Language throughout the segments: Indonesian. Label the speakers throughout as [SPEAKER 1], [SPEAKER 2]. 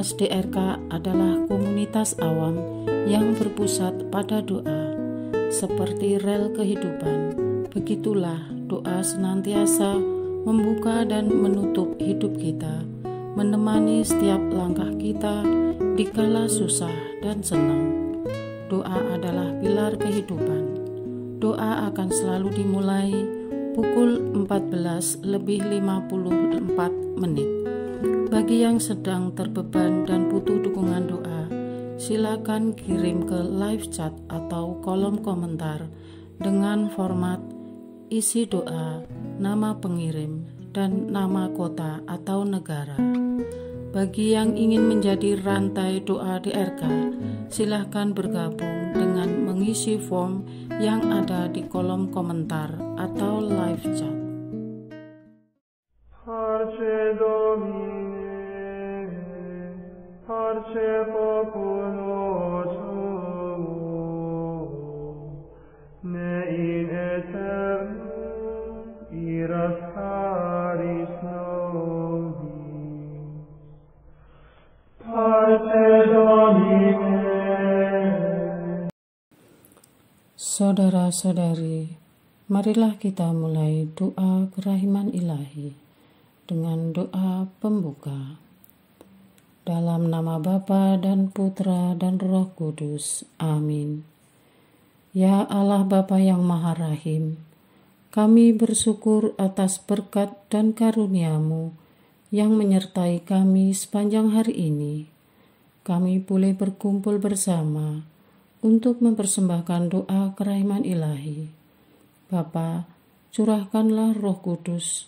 [SPEAKER 1] Komunitas DRK adalah komunitas awam yang berpusat pada doa. Seperti rel kehidupan, begitulah doa senantiasa membuka dan menutup hidup kita, menemani setiap langkah kita di kala susah dan senang. Doa adalah pilar kehidupan. Doa akan selalu dimulai pukul 14:54. Bagi yang sedang terbeban dan butuh dukungan doa, silakan kirim ke live chat atau kolom komentar dengan format isi doa, nama pengirim, dan nama kota atau negara. Bagi yang ingin menjadi rantai doa DRK, silakan bergabung dengan mengisi form yang ada di kolom komentar atau live chat. Saudara-saudari, marilah kita mulai doa kerahiman ilahi dengan doa pembuka. Dalam nama Bapa dan Putra dan Roh Kudus. Amin. Ya Allah Bapa yang Maha Rahim, kami bersyukur atas berkat dan karunia-Mu yang menyertai kami sepanjang hari ini. Kami boleh berkumpul bersama untuk mempersembahkan doa kerahiman ilahi. Bapa, curahkanlah Roh Kudus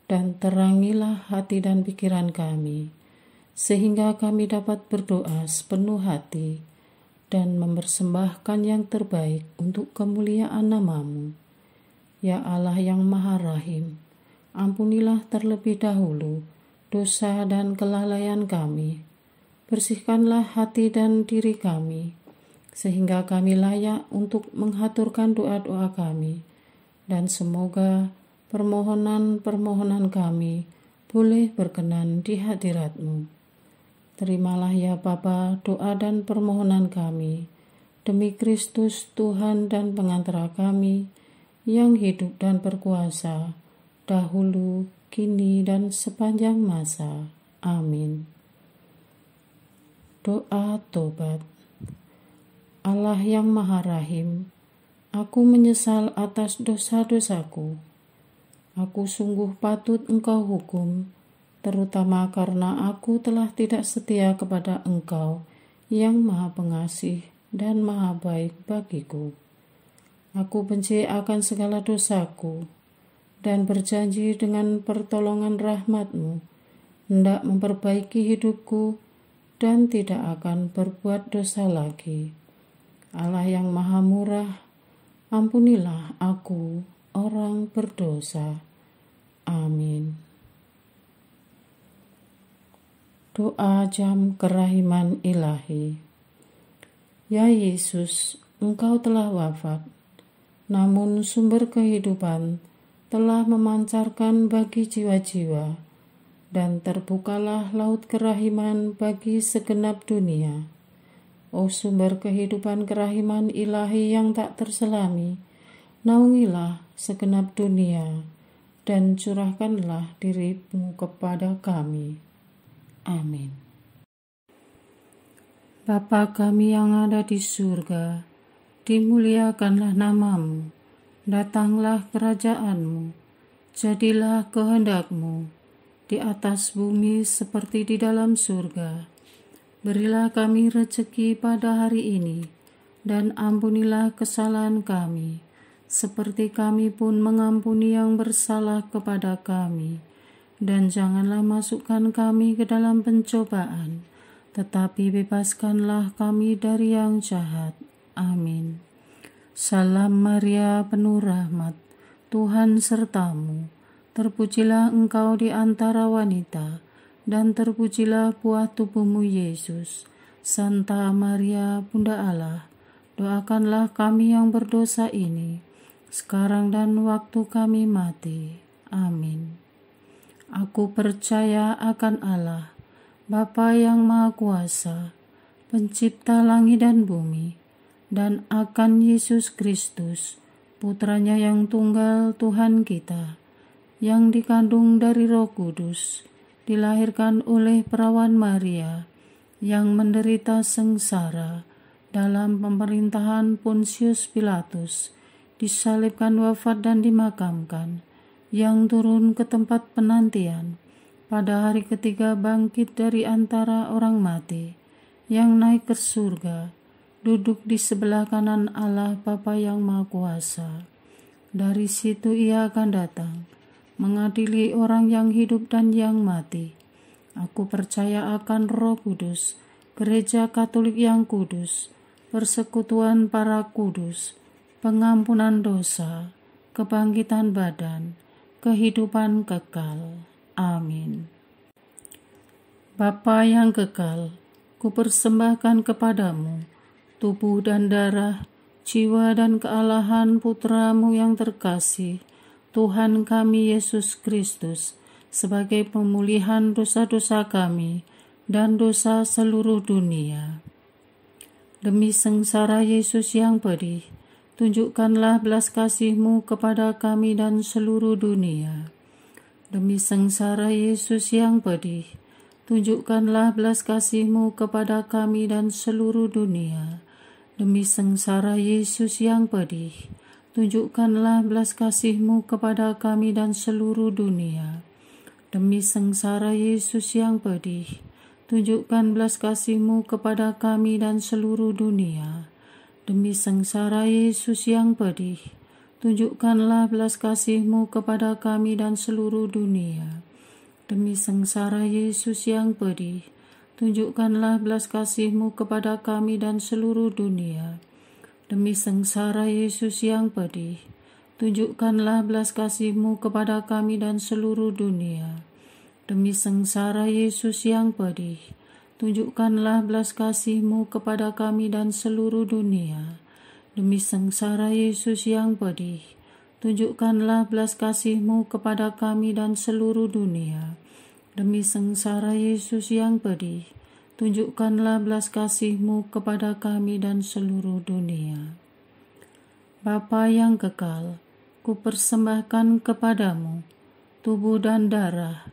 [SPEAKER 1] dan terangilah hati dan pikiran kami, sehingga kami dapat berdoa sepenuh hati dan mempersembahkan yang terbaik untuk kemuliaan nama-Mu. Ya Allah yang Maha Rahim, ampunilah terlebih dahulu dosa dan kelalaian kami. Bersihkanlah hati dan diri kami, sehingga kami layak untuk menghaturkan doa-doa kami, dan semoga permohonan-permohonan kami boleh berkenan di hadirat-Mu. Terimalah ya Bapa doa dan permohonan kami, demi Kristus Tuhan dan pengantara kami, yang hidup dan berkuasa, dahulu, kini, dan sepanjang masa. Amin. Doa tobat. Allah yang Maha Rahim, aku menyesal atas dosa-dosaku. Aku sungguh patut Engkau hukum, terutama karena aku telah tidak setia kepada Engkau yang Maha Pengasih dan Maha Baik bagiku. Aku benci akan segala dosaku dan berjanji dengan pertolongan rahmat-Mu hendak memperbaiki hidupku dan tidak akan berbuat dosa lagi. Allah yang Maha Murah, ampunilah aku, orang berdosa. Amin. Doa jam kerahiman ilahi. Ya Yesus, Engkau telah wafat, namun sumber kehidupan telah memancarkan bagi jiwa-jiwa, dan terbukalah laut kerahiman bagi segenap dunia. O sumber kehidupan kerahiman ilahi yang tak terselami, naungilah segenap dunia, dan curahkanlah diri-Mu kepada kami. Amin. Bapa kami yang ada di surga, dimuliakanlah nama-Mu, datanglah kerajaan-Mu, jadilah kehendak-Mu di atas bumi seperti di dalam surga. Berilah kami rezeki pada hari ini, dan ampunilah kesalahan kami, seperti kami pun mengampuni yang bersalah kepada kami. Dan janganlah masukkan kami ke dalam pencobaan, tetapi bebaskanlah kami dari yang jahat. Amin. Salam Maria, penuh rahmat, Tuhan serta-Mu. Terpujilah Engkau di antara wanita, dan terpujilah buah tubuh-Mu Yesus. Santa Maria, Bunda Allah, doakanlah kami yang berdosa ini, sekarang dan waktu kami mati. Amin. Aku percaya akan Allah, Bapa yang Maha Kuasa, Pencipta langit dan bumi, dan akan Yesus Kristus, Putranya yang tunggal Tuhan kita, yang dikandung dari Roh Kudus, dilahirkan oleh perawan Maria, yang menderita sengsara dalam pemerintahan Pontius Pilatus, disalibkan, wafat dan dimakamkan, yang turun ke tempat penantian, pada hari ketiga bangkit dari antara orang mati, yang naik ke surga, duduk di sebelah kanan Allah Bapa yang Maha Kuasa. Dari situ Ia akan datang, mengadili orang yang hidup dan yang mati. Aku percaya akan Roh Kudus, Gereja Katolik yang kudus, persekutuan para kudus, pengampunan dosa, kebangkitan badan, kehidupan kekal. Amin. Bapa yang kekal, kupersembahkan kepadamu tubuh dan darah, jiwa dan kealahan Putramu yang terkasih, Tuhan kami Yesus Kristus, sebagai pemulihan dosa-dosa kami dan dosa seluruh dunia. Demi sengsara Yesus yang pedih, tunjukkanlah belas kasih-Mu kepada kami dan seluruh dunia. Demi sengsara Yesus yang pedih, tunjukkanlah belas kasih-Mu kepada kami dan seluruh dunia. Demi sengsara Yesus yang pedih, tunjukkanlah belas kasih-Mu kepada kami dan seluruh dunia. Demi sengsara Yesus yang pedih, tunjukkan belas kasih-Mu kepada kami dan seluruh dunia. Demi sengsara Yesus yang pedih, tunjukkanlah belas kasih-Mu kepada kami dan seluruh dunia. Demi sengsara Yesus yang pedih, tunjukkanlah belas kasih-Mu kepada kami dan seluruh dunia. Demi sengsara Yesus yang pedih, tunjukkanlah belas kasih-Mu kepada kami dan seluruh dunia. Demi sengsara Yesus yang pedih, tunjukkanlah belas kasih-Mu kepada kami dan seluruh dunia. Demi sengsara Yesus yang pedih, tunjukkanlah belas kasih-Mu kepada kami dan seluruh dunia. Demi sengsara Yesus yang pedih, tunjukkanlah belas kasih-Mu kepada kami dan seluruh dunia. Bapa yang kekal, kupersembahkan kepadamu tubuh dan darah,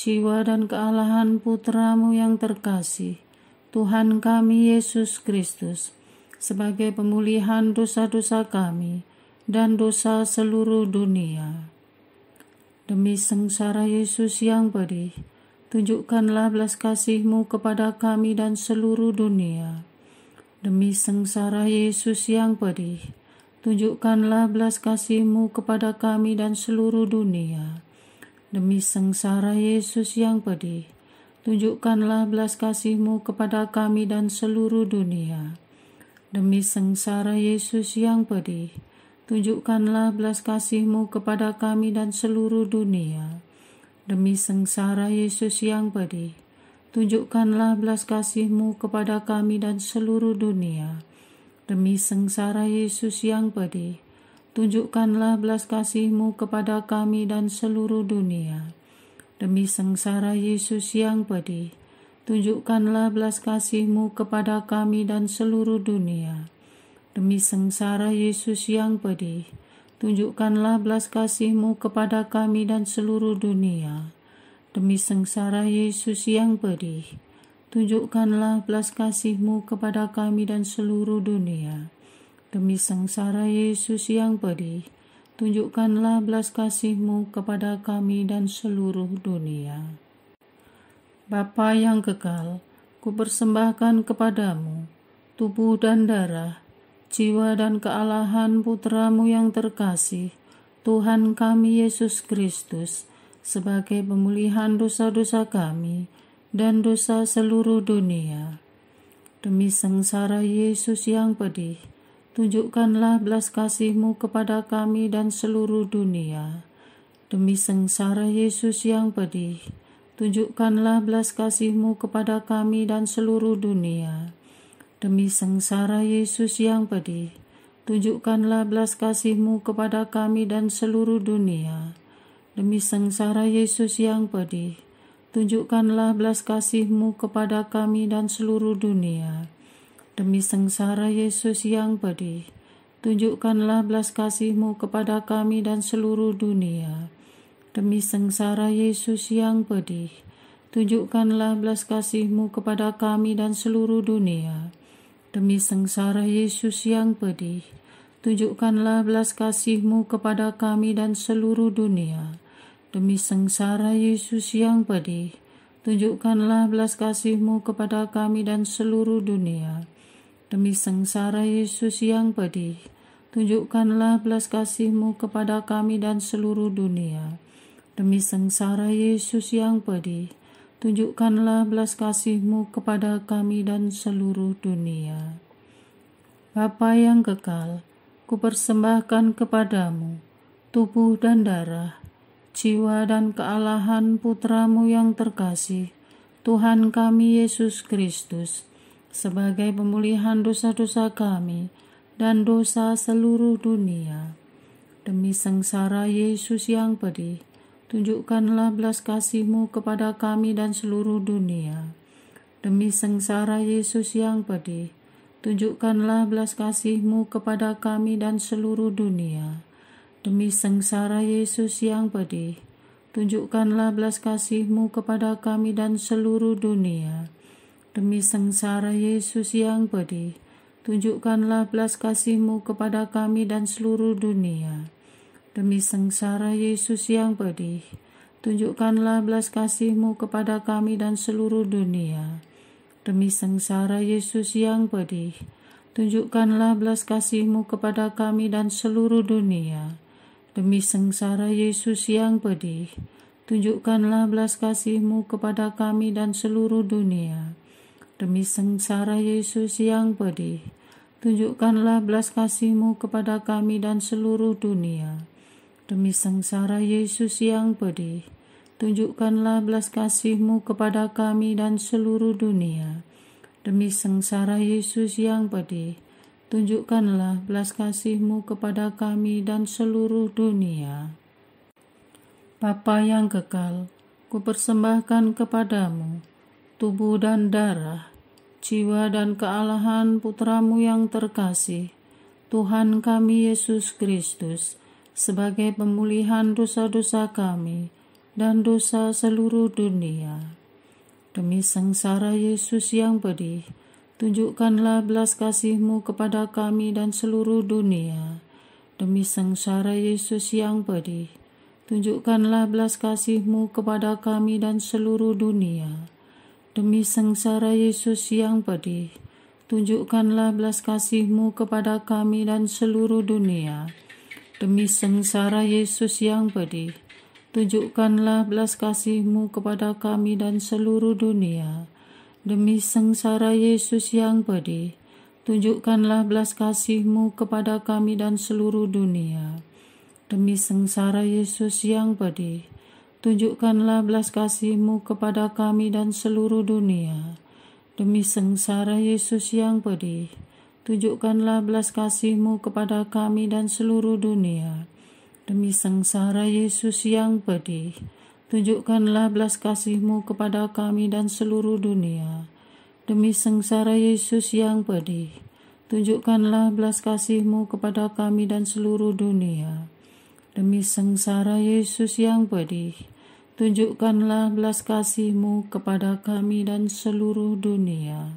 [SPEAKER 1] jiwa dan kealahan Putramu yang terkasih, Tuhan kami Yesus Kristus, sebagai pemulihan dosa-dosa kami dan dosa seluruh dunia. Demi sengsara Yesus yang pedih, tunjukkanlah belas kasih-Mu kepada kami dan seluruh dunia. Demi sengsara Yesus yang pedih, tunjukkanlah belas kasih-Mu kepada kami dan seluruh dunia. Demi sengsara Yesus yang pedih, tunjukkanlah belas kasih-Mu kepada kami dan seluruh dunia. Demi sengsara Yesus yang pedih, tunjukkanlah belas kasih-Mu kepada kami dan seluruh dunia. Demi sengsara Yesus yang pedih, tunjukkanlah belas kasih-Mu kepada kami dan seluruh dunia. Demi sengsara Yesus yang pedih, tunjukkanlah belas kasih-Mu kepada kami dan seluruh dunia. Demi sengsara Yesus yang pedih, tunjukkanlah belas kasih-Mu kepada kami dan seluruh dunia. Demi sengsara Yesus yang pedih, tunjukkanlah belas kasih-Mu kepada kami dan seluruh dunia. Demi sengsara Yesus yang pedih, tunjukkanlah belas kasih-Mu kepada kami dan seluruh dunia. Demi sengsara Yesus yang pedih, tunjukkanlah belas kasih-Mu kepada kami dan seluruh dunia. Bapa yang kekal, kupersembahkan kepadamu tubuh dan darah, jiwa dan kealahan Putramu yang terkasih, Tuhan kami Yesus Kristus, sebagai pemulihan dosa-dosa kami dan dosa seluruh dunia. Demi sengsara Yesus yang pedih, tunjukkanlah belas kasih-Mu kepada kami dan seluruh dunia. Demi sengsara Yesus yang pedih, tunjukkanlah belas kasih-Mu kepada kami dan seluruh dunia. Demi sengsara Yesus yang pedih, tunjukkanlah belas kasih-Mu kepada kami dan seluruh dunia. Demi sengsara Yesus yang pedih, tunjukkanlah belas kasih-Mu kepada kami dan seluruh dunia. Demi sengsara Yesus yang pedih, tunjukkanlah belas kasih-Mu kepada kami dan seluruh dunia. Demi sengsara Yesus yang pedih, tunjukkanlah belas kasih-Mu kepada kami dan seluruh dunia. Demi sengsara Yesus yang pedih, tunjukkanlah belas kasih-Mu kepada kami dan seluruh dunia. Demi sengsara Yesus yang pedih, tunjukkanlah belas kasih-Mu kepada kami dan seluruh dunia. Demi sengsara Yesus yang pedih, tunjukkanlah belas kasih-Mu kepada kami dan seluruh dunia. Demi sengsara Yesus yang pedih, tunjukkanlah belas kasih-Mu kepada kami dan seluruh dunia. Bapa yang kekal, kupersembahkan kepadamu tubuh dan darah, jiwa dan kealahan Putra-Mu yang terkasih, Tuhan kami Yesus Kristus, sebagai pemulihan dosa-dosa kami dan dosa seluruh dunia. Demi sengsara Yesus yang pedih, tunjukkanlah belas kasih-Mu kepada kami dan seluruh dunia. Demi sengsara Yesus yang pedih, tunjukkanlah belas kasih-Mu kepada kami dan seluruh dunia. Demi sengsara Yesus yang pedih, tunjukkanlah belas kasih-Mu kepada kami dan seluruh dunia. Demi sengsara Yesus yang pedih, tunjukkanlah belas kasih-Mu kepada kami dan seluruh dunia. Demi sengsara Yesus yang pedih, tunjukkanlah belas kasih-Mu kepada kami dan seluruh dunia. Demi sengsara Yesus yang pedih, tunjukkanlah belas kasih-Mu kepada kami dan seluruh dunia. Demi sengsara Yesus yang pedih, tunjukkanlah belas kasih-Mu kepada kami dan seluruh dunia. Demi sengsara Yesus yang pedih, tunjukkanlah belas kasih-Mu kepada kami dan seluruh dunia. Demi sengsara Yesus yang pedih, tunjukkanlah belas kasih-Mu kepada kami dan seluruh dunia. Demi sengsara Yesus yang pedih, tunjukkanlah belas kasih-Mu kepada kami dan seluruh dunia. Bapa yang kekal, kupersembahkan kepadamu tubuh dan darah, jiwa dan kealahan Putra-Mu yang terkasih, Tuhan kami Yesus Kristus, sebagai pemulihan dosa-dosa kami dan dosa seluruh dunia. Demi sengsara Yesus yang pedih, tunjukkanlah belas kasih-Mu kepada kami dan seluruh dunia. Demi sengsara Yesus yang pedih, tunjukkanlah belas kasih-Mu kepada kami dan seluruh dunia. Demi sengsara Yesus yang pedih, tunjukkanlah belas kasih-Mu kepada kami dan seluruh dunia. Demi sengsara Yesus yang pedih, tunjukkanlah belas kasih-Mu kepada kami dan seluruh dunia. Demi sengsara Yesus yang pedih, tunjukkanlah belas kasih-Mu kepada kami dan seluruh dunia. Demi sengsara Yesus yang pedih, tunjukkanlah belas kasih-Mu kepada kami dan seluruh dunia. Demi sengsara Yesus yang pedih, tunjukkanlah belas kasih-Mu kepada kami dan seluruh dunia. Demi sengsara Yesus yang pedih, tunjukkanlah belas kasih-Mu kepada kami dan seluruh dunia. Demi sengsara Yesus yang pedih, tunjukkanlah belas kasih-Mu kepada kami dan seluruh dunia. Demi sengsara Yesus yang pedih, tunjukkanlah belas kasih-Mu kepada kami dan seluruh dunia.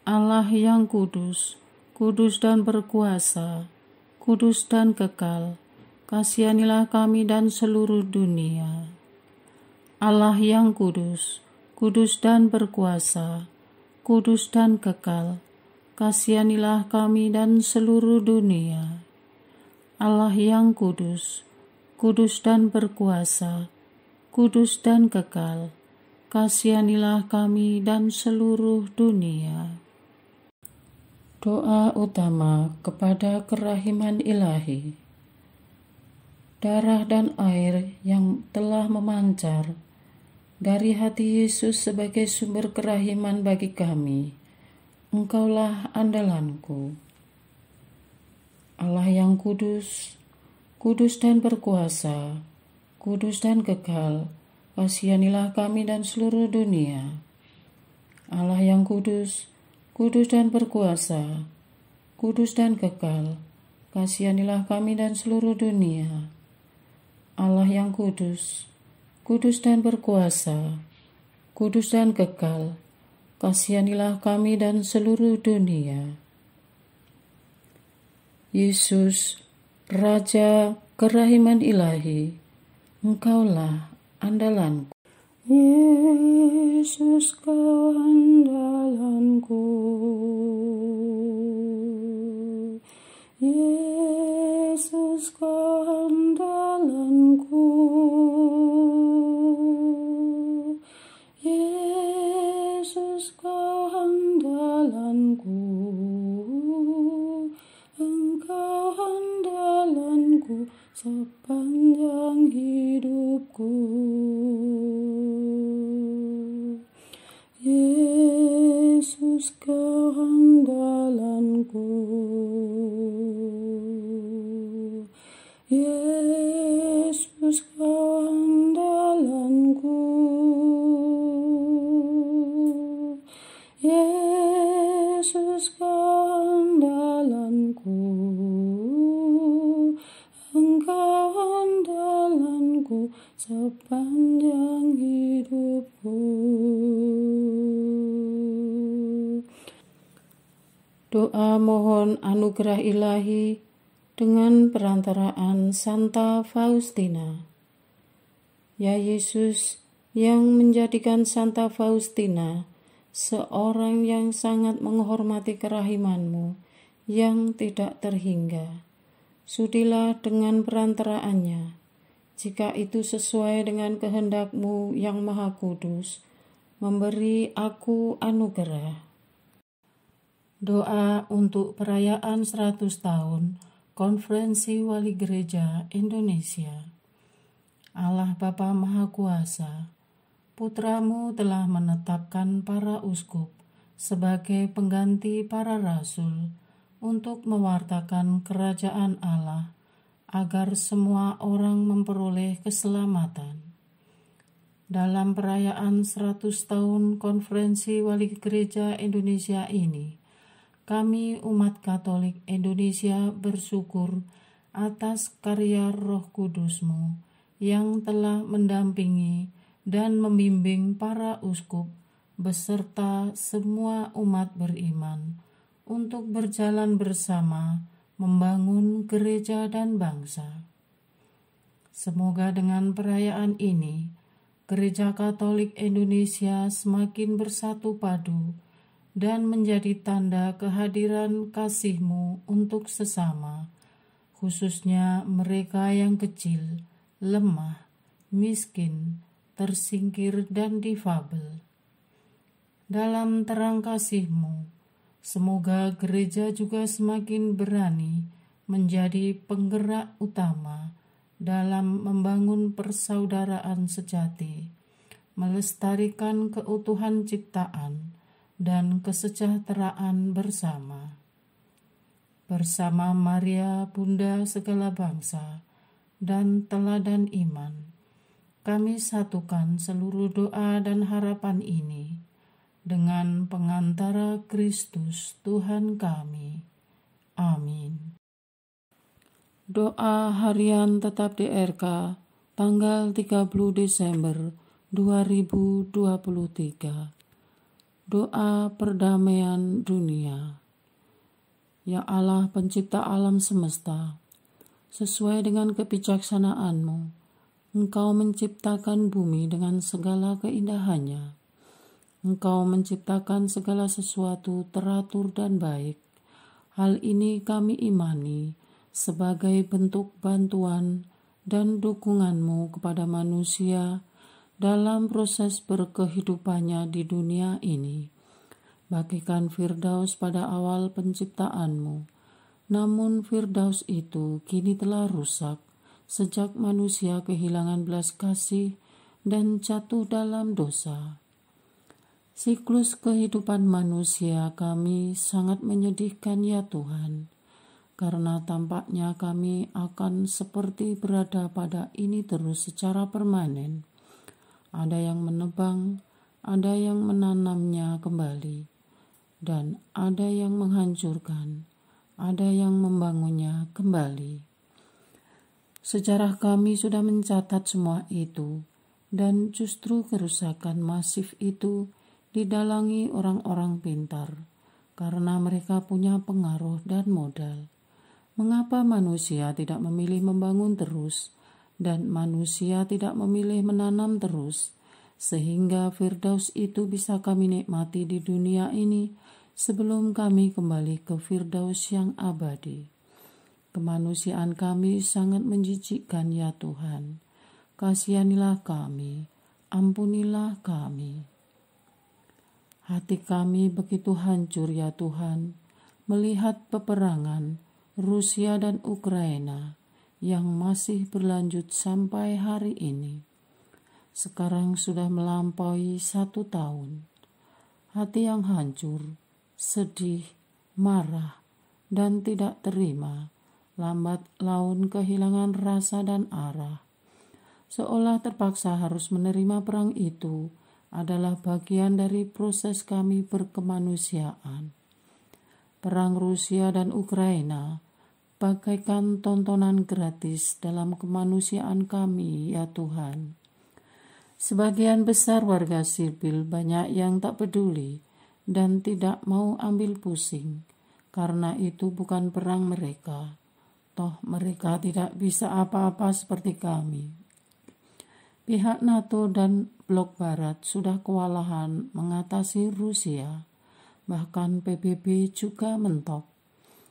[SPEAKER 1] Allah yang kudus, kudus dan berkuasa, kudus dan kekal, kasihanilah kami dan seluruh dunia. Allah yang kudus, kudus dan berkuasa, kudus dan kekal, kasihanilah kami dan seluruh dunia. Allah yang kudus, kudus dan berkuasa, kudus dan kekal, kasihanilah kami dan seluruh dunia. Doa utama kepada kerahiman ilahi. Darah dan air yang telah memancar dari hati Yesus sebagai sumber kerahiman bagi kami, Engkaulah andalanku. Allah yang kudus, kudus dan berkuasa, kudus dan kekal, kasihanilah kami dan seluruh dunia. Allah yang kudus, kudus dan berkuasa, kudus dan kekal, kasihanilah kami dan seluruh dunia. Allah yang kudus, kudus dan berkuasa, kudus dan kekal, kasihanilah kami dan seluruh dunia. Yesus, Raja kerahiman ilahi, Engkaulah andalanku. Yesus, Kau andalanku. Yesus, Kau andalanku. Yesus, Kau andalanku. Engkau andalanku sepanjang hidupku. Yesus, Kau andalanku. Yesus, Kau andalanku. Yesus, Kau andalanku. Engkau andalanku sepanjang hidupku. Doa mohon anugerah ilahi dengan perantaraan Santa Faustina. Ya Yesus, yang menjadikan Santa Faustina seorang yang sangat menghormati kerahiman-Mu yang tidak terhingga, sudilah dengan perantaraannya, jika itu sesuai dengan kehendak-Mu yang maha kudus, memberi aku anugerah. Doa untuk perayaan 100 tahun Konferensi Wali Gereja Indonesia. Allah Bapa Maha Kuasa, Putra-Mu telah menetapkan para uskup sebagai pengganti para rasul untuk mewartakan kerajaan Allah agar semua orang memperoleh keselamatan. Dalam perayaan 100 tahun Konferensi Wali Gereja Indonesia ini, kami umat Katolik Indonesia bersyukur atas karya Roh Kudus-Mu yang telah mendampingi dan membimbing para uskup beserta semua umat beriman untuk berjalan bersama membangun gereja dan bangsa. Semoga dengan perayaan ini, Gereja Katolik Indonesia semakin bersatu padu dan menjadi tanda kehadiran kasih-Mu untuk sesama, khususnya mereka yang kecil, lemah, miskin, tersingkir, dan difabel. Dalam terang kasih-Mu, semoga gereja juga semakin berani menjadi penggerak utama dalam membangun persaudaraan sejati, melestarikan keutuhan ciptaan, dan kesejahteraan bersama. Bersama Maria, Bunda segala bangsa, dan teladan iman, kami satukan seluruh doa dan harapan ini dengan pengantara Kristus Tuhan kami. Amin. Doa harian tetap DRK tanggal 30 Desember 2023. Doa perdamaian dunia. Ya Allah pencipta alam semesta, sesuai dengan kebijaksanaan-Mu, Engkau menciptakan bumi dengan segala keindahannya. Engkau menciptakan segala sesuatu teratur dan baik. Hal ini kami imani sebagai bentuk bantuan dan dukungan-Mu kepada manusia dalam proses berkehidupannya di dunia ini. Bagikan Firdaus pada awal penciptaan-Mu, namun Firdaus itu kini telah rusak sejak manusia kehilangan belas kasih dan jatuh dalam dosa. Siklus kehidupan manusia kami sangat menyedihkan ya Tuhan, karena tampaknya kami akan seperti berada pada ini terus secara permanen. ada yang menebang, ada yang menanamnya kembali, dan ada yang menghancurkan, ada yang membangunnya kembali. Sejarah kami sudah mencatat semua itu, dan justru kerusakan masif itu didalangi orang-orang pintar, karena mereka punya pengaruh dan modal. Mengapa manusia tidak memilih membangun terus, dan manusia tidak memilih menanam terus, sehingga Firdaus itu bisa kami nikmati di dunia ini sebelum kami kembali ke Firdaus yang abadi. Kemanusiaan kami sangat menjijikkan ya Tuhan. Kasihanilah kami, ampunilah kami. Hati kami begitu hancur ya Tuhan, melihat peperangan Rusia dan Ukraina yang masih berlanjut sampai hari ini. Sekarang sudah melampaui 1 tahun. Hati yang hancur, sedih, marah, dan tidak terima, lambat laun kehilangan rasa dan arah. Seolah terpaksa harus menerima perang itu adalah bagian dari proses kami berkemanusiaan. Perang Rusia dan Ukraina bagaikan tontonan gratis dalam kemanusiaan kami ya Tuhan. Sebagian besar warga sipil banyak yang tak peduli dan tidak mau ambil pusing, karena itu bukan perang mereka. Toh mereka tidak bisa apa-apa seperti kami. Pihak NATO dan Blok Barat sudah kewalahan mengatasi Rusia, bahkan PBB juga mentok.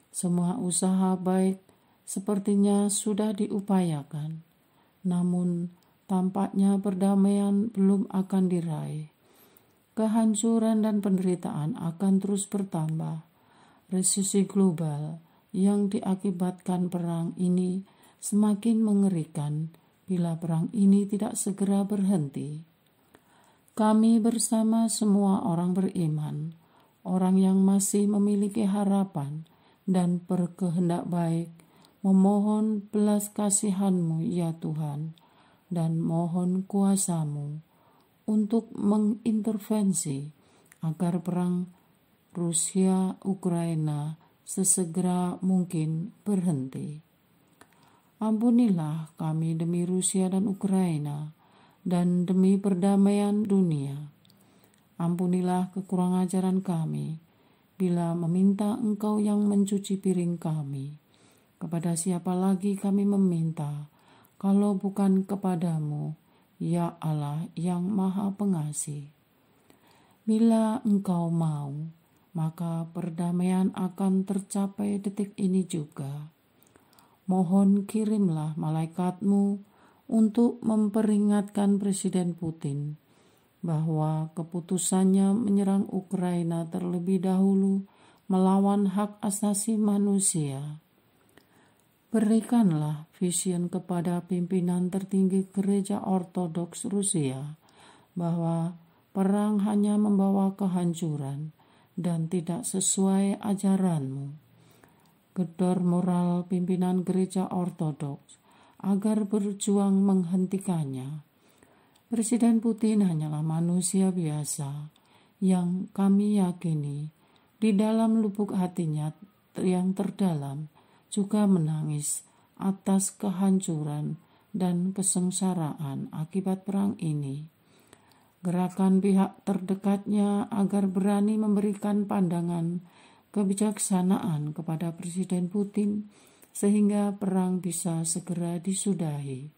[SPEAKER 1] Semua usaha baik sepertinya sudah diupayakan, namun tampaknya perdamaian belum akan diraih. Kehancuran dan penderitaan akan terus bertambah. Resesi global yang diakibatkan perang ini semakin mengerikan bila perang ini tidak segera berhenti. Kami bersama semua orang beriman, orang yang masih memiliki harapan dan berkehendak baik, memohon belas kasihan-Mu ya Tuhan, dan mohon kuasa-Mu untuk mengintervensi agar perang Rusia-Ukraina sesegera mungkin berhenti. Ampunilah kami demi Rusia dan Ukraina dan demi perdamaian dunia. Ampunilah kekurang ajaran kami bila meminta Engkau yang mencuci piring kami. Kepada siapa lagi kami meminta kalau bukan kepadamu, ya Allah yang Maha Pengasih. Bila Engkau mau, maka perdamaian akan tercapai detik ini juga. Mohon kirimlah malaikat-Mu untuk memperingatkan Presiden Putin bahwa keputusannya menyerang Ukraina terlebih dahulu melawan hak asasi manusia. Berikanlah vision kepada pimpinan tertinggi Gereja Ortodoks Rusia bahwa perang hanya membawa kehancuran dan tidak sesuai ajaran-Mu. Gedor moral pimpinan Gereja Ortodoks agar berjuang menghentikannya. Presiden Putin hanyalah manusia biasa yang kami yakini di dalam lubuk hatinya yang terdalam juga menangis atas kehancuran dan kesengsaraan akibat perang ini. Gerakan pihak terdekatnya agar berani memberikan pandangan kebijaksanaan kepada Presiden Putin sehingga perang bisa segera disudahi.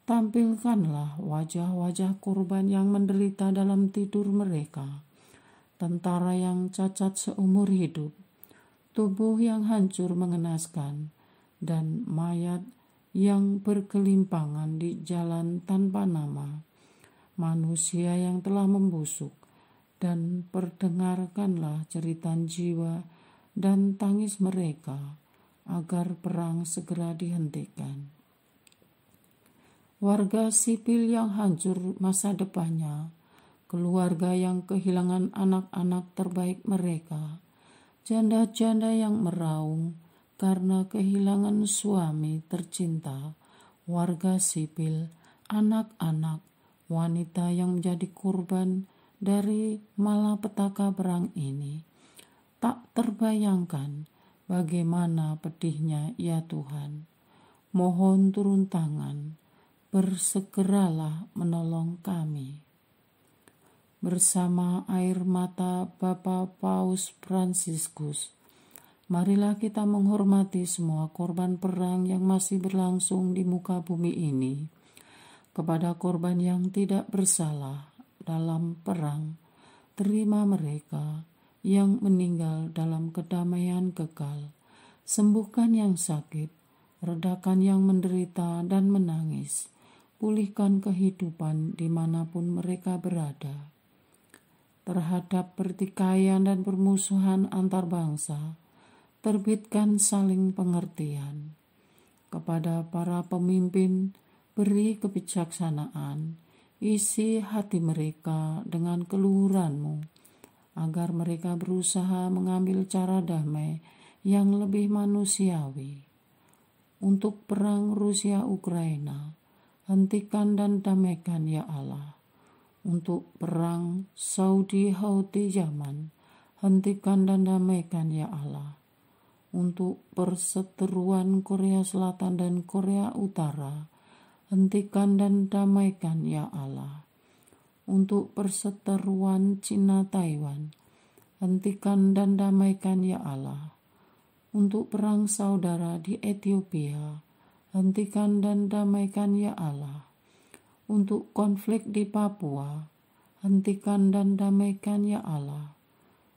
[SPEAKER 1] Tampilkanlah wajah-wajah korban yang menderita dalam tidur mereka, tentara yang cacat seumur hidup, tubuh yang hancur mengenaskan, dan mayat yang berkelimpangan di jalan tanpa nama, manusia yang telah membusuk, dan perdengarkanlah jeritan jiwa dan tangis mereka agar perang segera dihentikan. Warga sipil yang hancur masa depannya, keluarga yang kehilangan anak-anak terbaik mereka, janda-janda yang meraung karena kehilangan suami tercinta, warga sipil, anak-anak, wanita yang menjadi korban dari malapetaka perang ini. Tak terbayangkan bagaimana pedihnya ya Tuhan. Mohon turun tangan, bersegeralah menolong kami. Bersama air mata Bapa Paus Fransiskus, marilah kita menghormati semua korban perang yang masih berlangsung di muka bumi ini. Kepada korban yang tidak bersalah dalam perang, terima mereka yang meninggal dalam kedamaian kekal. Sembuhkan yang sakit, redakan yang menderita dan menangis, pulihkan kehidupan dimanapun mereka berada. Terhadap pertikaian dan permusuhan antar bangsa, terbitkan saling pengertian. Kepada para pemimpin, beri kebijaksanaan, isi hati mereka dengan keluhuran-Mu, agar mereka berusaha mengambil cara damai yang lebih manusiawi. Untuk perang Rusia-Ukraina, hentikan dan damaikan ya Allah. Untuk perang Saudi-Houthi Yaman, hentikan dan damaikan ya Allah. Untuk perseteruan Korea Selatan dan Korea Utara, hentikan dan damaikan ya Allah. Untuk perseteruan Cina-Taiwan, hentikan dan damaikan ya Allah. Untuk perang saudara di Ethiopia, hentikan dan damaikan ya Allah. Untuk konflik di Papua, hentikan dan damaikan ya Allah.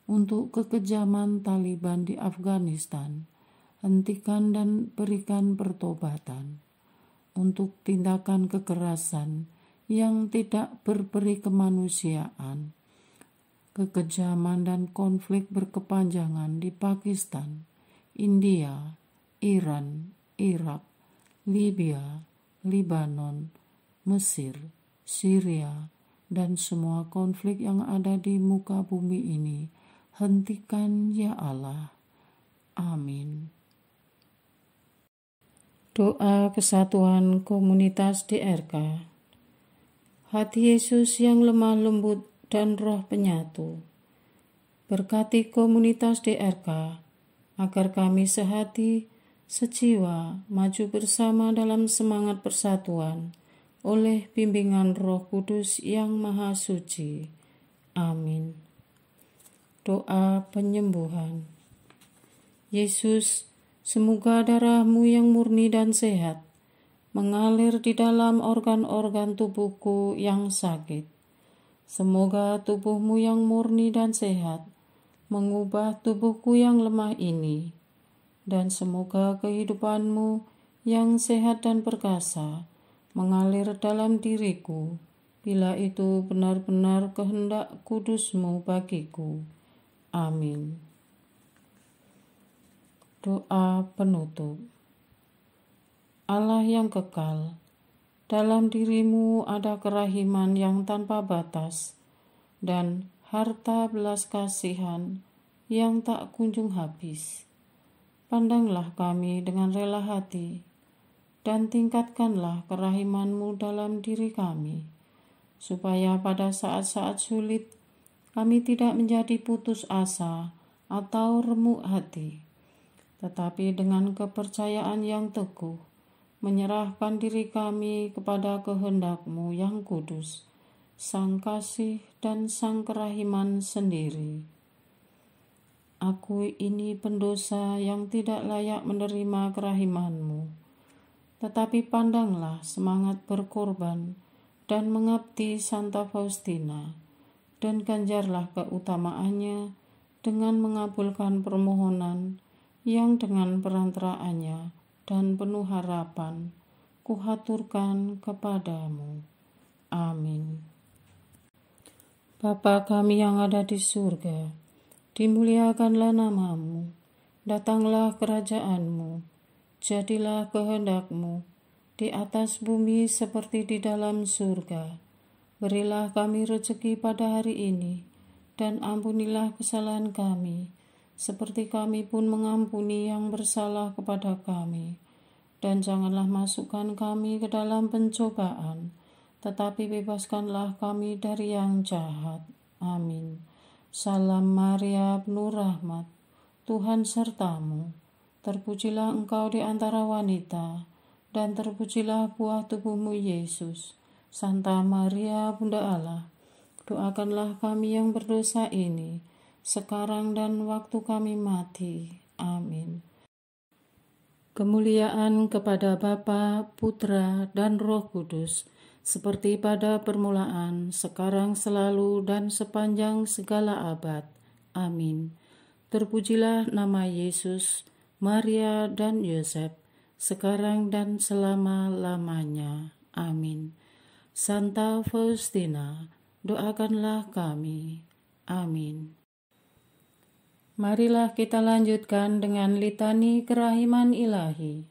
[SPEAKER 1] Untuk kekejaman Taliban di Afghanistan, hentikan dan berikan pertobatan. Untuk tindakan kekerasan yang tidak berperi kemanusiaan, kekejaman dan konflik berkepanjangan di Pakistan, India, Iran, Irak, Libya, Libanon, Mesir, Syria, dan semua konflik yang ada di muka bumi ini, hentikan ya Allah. Amin. Doa kesatuan komunitas DRK. Hati Yesus yang lemah lembut dan roh penyatu, berkati komunitas DRK, agar kami sehati, sejiwa, maju bersama dalam semangat persatuan, oleh bimbingan Roh Kudus yang Maha Suci. Amin. Doa penyembuhan. Yesus, semoga darah-Mu yang murni dan sehat mengalir di dalam organ-organ tubuhku yang sakit. Semoga tubuh-Mu yang murni dan sehat mengubah tubuhku yang lemah ini, dan semoga kehidupan-Mu yang sehat dan perkasa mengalir dalam diriku, bila itu benar-benar kehendak kudus-Mu bagiku. Amin. Doa penutup. Allah yang kekal, dalam diri-Mu ada kerahiman yang tanpa batas dan harta belas kasihan yang tak kunjung habis. Pandanglah kami dengan rela hati dan tingkatkanlah kerahiman-Mu dalam diri kami, supaya pada saat-saat sulit kami tidak menjadi putus asa atau remuk hati, tetapi dengan kepercayaan yang teguh menyerahkan diri kami kepada kehendak-Mu yang kudus, Sang Kasih dan Sang Kerahiman sendiri. Aku ini pendosa yang tidak layak menerima kerahiman-Mu, tetapi pandanglah semangat berkorban dan mengabdi Santa Faustina, dan ganjarlah keutamaannya dengan mengabulkan permohonan yang dengan perantaraannya dan penuh harapan kuhaturkan kepadamu. Amin. Bapa kami yang ada di surga, dimuliakanlah nama-Mu, datanglah kerajaan-Mu, jadilah kehendak-Mu di atas bumi seperti di dalam surga. Berilah kami rezeki pada hari ini, dan ampunilah kesalahan kami, seperti kami pun mengampuni yang bersalah kepada kami. Dan janganlah masukkan kami ke dalam pencobaan, tetapi bebaskanlah kami dari yang jahat. Amin. Salam Maria, penuh rahmat, Tuhan sertamu. Terpujilah engkau di antara wanita, dan terpujilah buah tubuhmu, Yesus. Santa Maria, Bunda Allah, doakanlah kami yang berdosa ini, sekarang dan waktu kami mati. Amin. Kemuliaan kepada Bapa, Putra, dan Roh Kudus, seperti pada permulaan, sekarang, selalu, dan sepanjang segala abad. Amin. Terpujilah nama Yesus, Maria, dan Yosef, sekarang dan selama-lamanya. Amin. Santa Faustina, doakanlah kami. Amin. Marilah kita lanjutkan dengan litani kerahiman ilahi.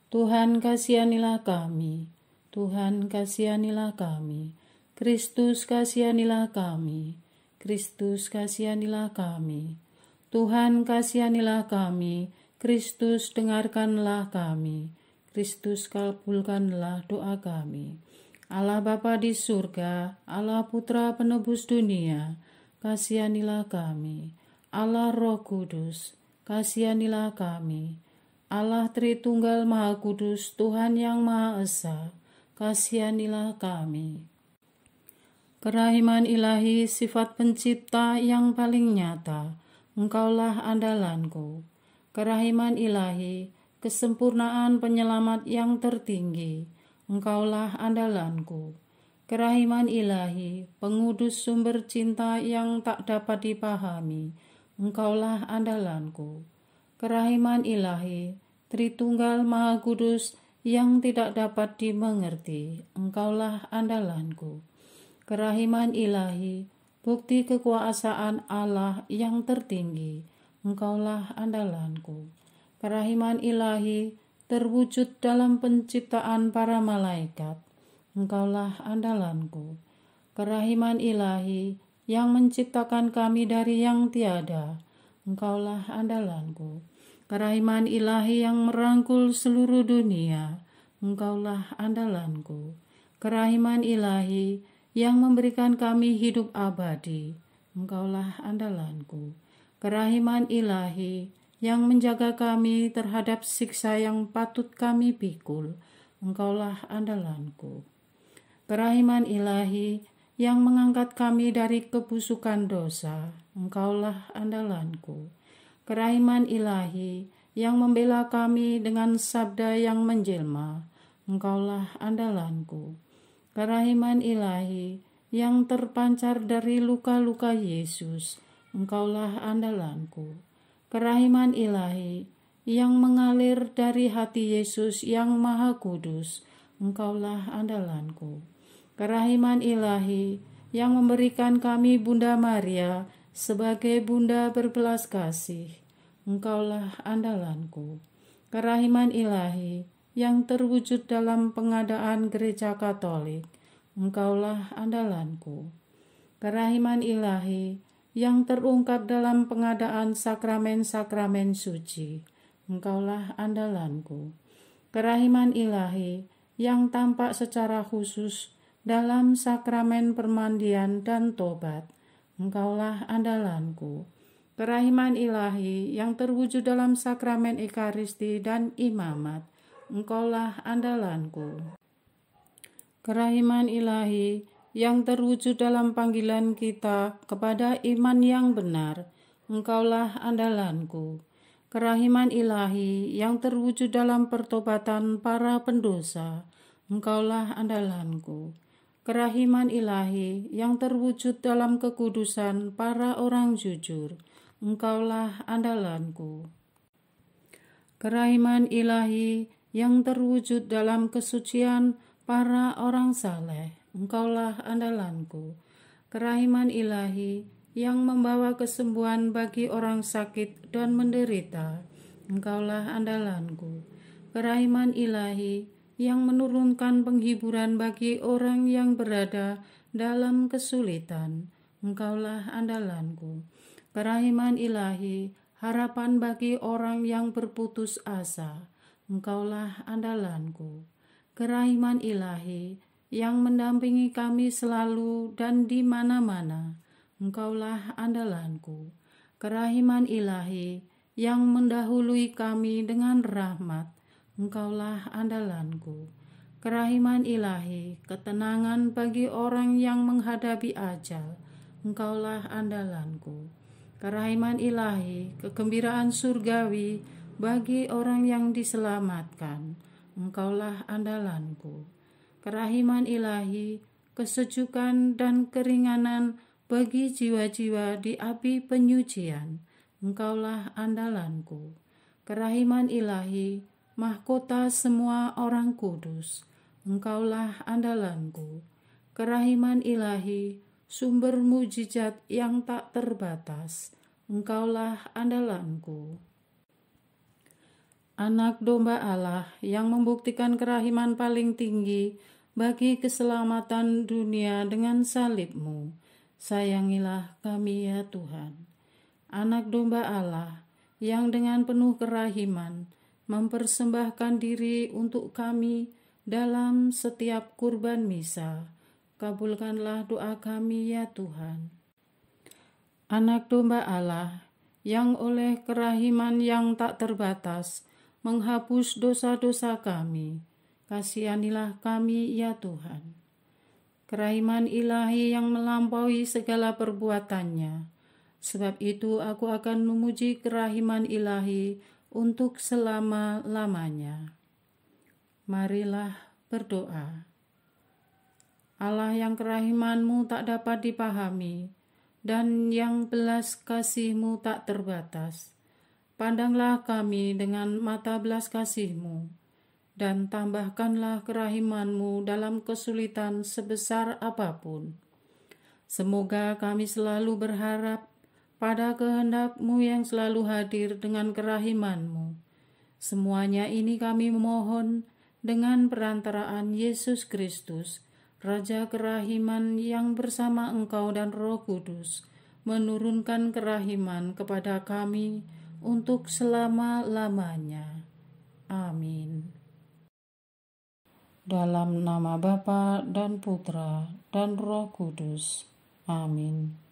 [SPEAKER 1] Tuhan kasihanilah kami, Tuhan kasihanilah kami, Kristus kasihanilah kami, Kristus kasihanilah kami, Tuhan kasihanilah kami, Kristus dengarkanlah kami, Kristus kabulkanlah doa kami. Allah Bapa di surga, Allah Putra penebus dunia, kasihanilah kami. Allah Roh Kudus, kasihanilah kami. Allah Tritunggal Maha Kudus, Tuhan yang Maha Esa, kasihanilah kami. Kerahiman ilahi, sifat pencipta yang paling nyata, engkaulah andalanku. Kerahiman ilahi, kesempurnaan penyelamat yang tertinggi, engkaulah andalanku. Kerahiman ilahi, pengudus sumber cinta yang tak dapat dipahami, engkaulah andalanku. Kerahiman ilahi, Tritunggal Maha Kudus yang tidak dapat dimengerti, engkaulah andalanku. Kerahiman ilahi, bukti kekuasaan Allah yang tertinggi, engkaulah andalanku. Kerahiman ilahi, terwujud dalam penciptaan para malaikat, engkaulah andalanku. Kerahiman ilahi, yang menciptakan kami dari yang tiada, engkaulah andalanku. Kerahiman ilahi yang merangkul seluruh dunia, engkaulah andalanku. Kerahiman ilahi yang memberikan kami hidup abadi, engkaulah andalanku. Kerahiman ilahi yang menjaga kami terhadap siksa yang patut kami pikul, engkaulah andalanku. Kerahiman ilahi yang mengangkat kami dari kebusukan dosa, engkaulah andalanku. Kerahiman ilahi yang membela kami dengan sabda yang menjelma, engkaulah andalanku. Kerahiman ilahi yang terpancar dari luka-luka Yesus, engkaulah andalanku. Kerahiman ilahi yang mengalir dari hati Yesus yang Maha Kudus, engkaulah andalanku. Kerahiman ilahi yang memberikan kami Bunda Maria sebagai bunda berbelas kasih, engkaulah andalanku. Kerahiman ilahi yang terwujud dalam pengadaan gereja Katolik, engkaulah andalanku. Kerahiman ilahi yang terungkap dalam pengadaan sakramen-sakramen suci, engkaulah andalanku. Kerahiman ilahi yang tampak secara khusus dalam sakramen permandian dan tobat, engkaulah andalanku. Kerahiman ilahi yang terwujud dalam sakramen Ekaristi dan imamat, engkaulah andalanku. Kerahiman ilahi yang terwujud dalam panggilan kita kepada iman yang benar, engkaulah andalanku. Kerahiman ilahi yang terwujud dalam pertobatan para pendosa, engkaulah andalanku. Kerahiman ilahi yang terwujud dalam kekudusan para orang jujur, engkaulah andalanku. Kerahiman ilahi yang terwujud dalam kesucian para orang saleh, engkaulah andalanku. Kerahiman ilahi yang membawa kesembuhan bagi orang sakit dan menderita, engkaulah andalanku. Kerahiman ilahi yang menurunkan penghiburan bagi orang yang berada dalam kesulitan, engkaulah andalanku. Kerahiman ilahi, harapan bagi orang yang berputus asa, engkaulah andalanku. Kerahiman ilahi yang mendampingi kami selalu dan di mana-mana. Engkaulah andalanku. Kerahiman ilahi yang mendahului kami dengan rahmat. Engkaulah andalanku. Kerahiman ilahi, ketenangan bagi orang yang menghadapi ajal. Engkaulah andalanku. Kerahiman ilahi, kegembiraan surgawi bagi orang yang diselamatkan. Engkaulah andalanku. Kerahiman ilahi, kesejukan dan keringanan bagi jiwa-jiwa di api penyucian. Engkaulah andalanku. Kerahiman ilahi, mahkota semua orang kudus. Engkaulah andalanku. Kerahiman ilahi, sumber mujizat yang tak terbatas. Engkaulah andalanku. Anak domba Allah yang membuktikan kerahiman paling tinggi bagi keselamatan dunia dengan salib-Mu. Sayangilah kami ya Tuhan. Anak domba Allah yang dengan penuh kerahiman mempersembahkan diri untuk kami dalam setiap kurban misa. Kabulkanlah doa kami ya Tuhan. Anak domba Allah yang oleh kerahiman yang tak terbatas menghapus dosa-dosa kami, kasihanilah kami ya Tuhan. Kerahiman ilahi yang melampaui segala perbuatannya, sebab itu aku akan memuji kerahiman ilahi untuk selama-lamanya. Marilah berdoa. Allah yang kerahiman-Mu tak dapat dipahami, dan yang belas kasih-Mu tak terbatas, pandanglah kami dengan mata belas kasih-Mu, dan tambahkanlah kerahiman-Mu dalam kesulitan sebesar apapun. Semoga kami selalu berharap pada kehendak-Mu yang selalu hadir dengan kerahiman-Mu. Semuanya ini kami memohon dengan perantaraan Yesus Kristus, Raja kerahiman yang bersama Engkau dan Roh Kudus, menurunkan kerahiman kepada kami untuk selama-lamanya. Amin. Dalam nama Bapa dan Putra dan Roh Kudus. Amin.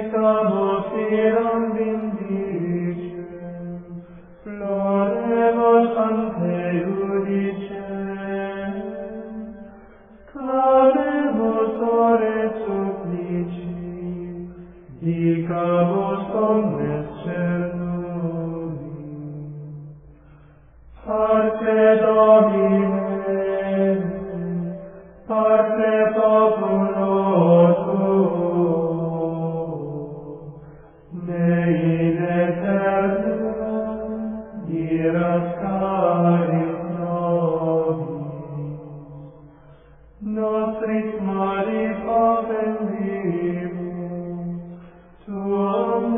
[SPEAKER 2] Benedicamos firam vindicem, Floremos ante judicem, Clamemus ore supplici, Dicamus omnes cernui. Parce Domine, parce populo tuo, ne in aeternum diras caris nobis. Nostris malis offendimus, tuum